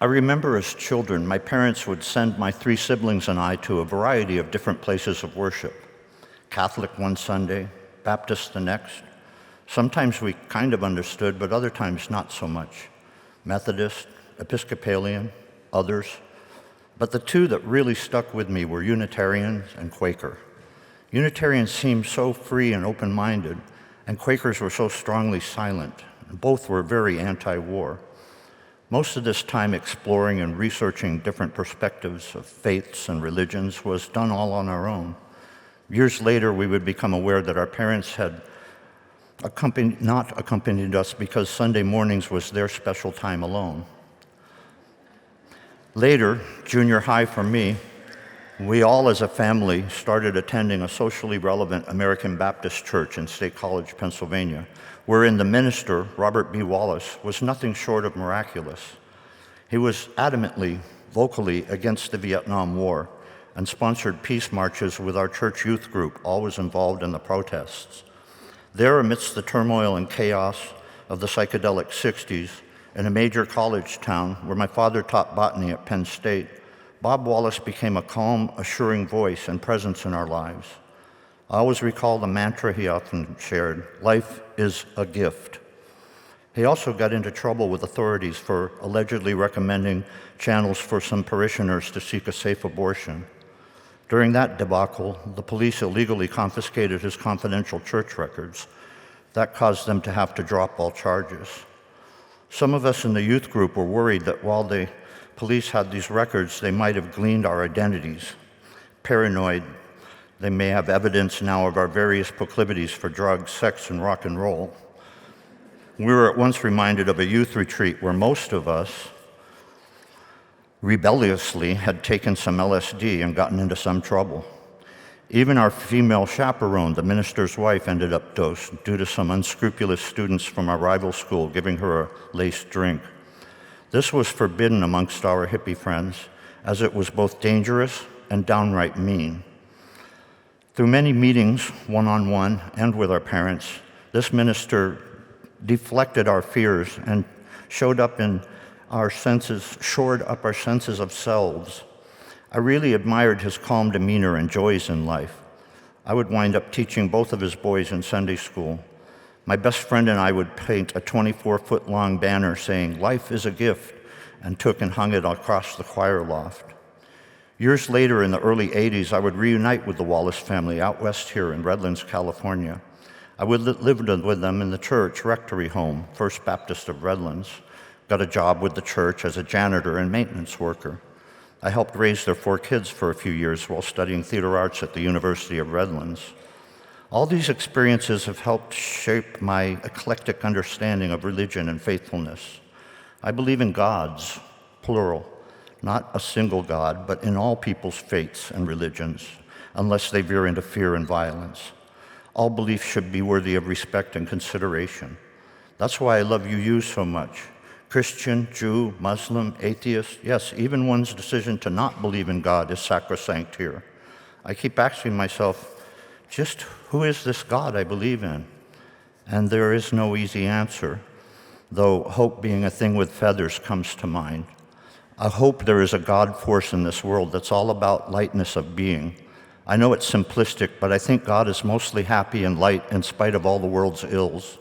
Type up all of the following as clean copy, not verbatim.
I remember as children, my parents would send my 3 siblings and I to a variety of different places of worship. Catholic one Sunday, Baptist the next. Sometimes we kind of understood, but other times not so much. Methodist, Episcopalian, others. But the 2 that really stuck with me were Unitarians and Quaker. Unitarians seemed so free and open-minded, and Quakers were so strongly silent. Both were very anti-war. Most of this time exploring and researching different perspectives of faiths and religions was done all on our own. Years later, we would become aware that our parents had not accompanied us because Sunday mornings was their special time alone. Later, junior high for me, we all as a family started attending a socially relevant American Baptist church in State College, Pennsylvania, wherein the minister, Robert B. Wallace, was nothing short of miraculous. He was adamantly, vocally against the Vietnam War and sponsored peace marches with our church youth group, always involved in the protests. There, amidst the turmoil and chaos of the psychedelic 60s, in a major college town where my father taught botany at Penn State, Bob Wallace became a calm, assuring voice and presence in our lives. I always recall the mantra he often shared, "Life is a gift." He also got into trouble with authorities for allegedly recommending channels for some parishioners to seek a safe abortion. During that debacle, the police illegally confiscated his confidential church records. That caused them to have to drop all charges. Some of us in the youth group were worried that while the police had these records, they might have gleaned our identities. Paranoid, they may have evidence now of our various proclivities for drugs, sex, and rock and roll. We were at once reminded of a youth retreat where most of us rebelliously had taken some LSD and gotten into some trouble. Even our female chaperone, the minister's wife, ended up dosed due to some unscrupulous students from our rival school giving her a laced drink. This was forbidden amongst our hippie friends, as it was both dangerous and downright mean. Through many meetings, one-on-one and with our parents, this minister deflected our fears and shored up our senses of selves. I really admired his calm demeanor and joys in life. I would wind up teaching both of his boys in Sunday school. My best friend and I would paint a 24-foot-long banner saying, "Life is a gift," and took and hung it across the choir loft. Years later, in the early 80s, I would reunite with the Wallace family out west here in Redlands, California. I would live with them in the church rectory home, First Baptist of Redlands. Got a job with the church as a janitor and maintenance worker. I helped raise their 4 kids for a few years while studying theater arts at the University of Redlands. All these experiences have helped shape my eclectic understanding of religion and faithfulness. I believe in gods, plural, not a single God, but in all people's faiths and religions, unless they veer into fear and violence. All beliefs should be worthy of respect and consideration. That's why I love UU so much. Christian, Jew, Muslim, atheist, yes, even one's decision to not believe in God is sacrosanct here. I keep asking myself, just who is this God I believe in? And there is no easy answer, though hope being a thing with feathers comes to mind. I hope there is a God force in this world that's all about lightness of being. I know it's simplistic, but I think God is mostly happy and light in spite of all the world's ills.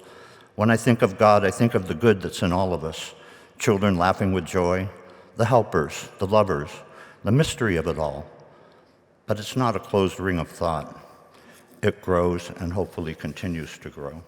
When I think of God, I think of the good that's in all of us. Children laughing with joy, the helpers, the lovers, the mystery of it all. But it's not a closed ring of thought. It grows and hopefully continues to grow.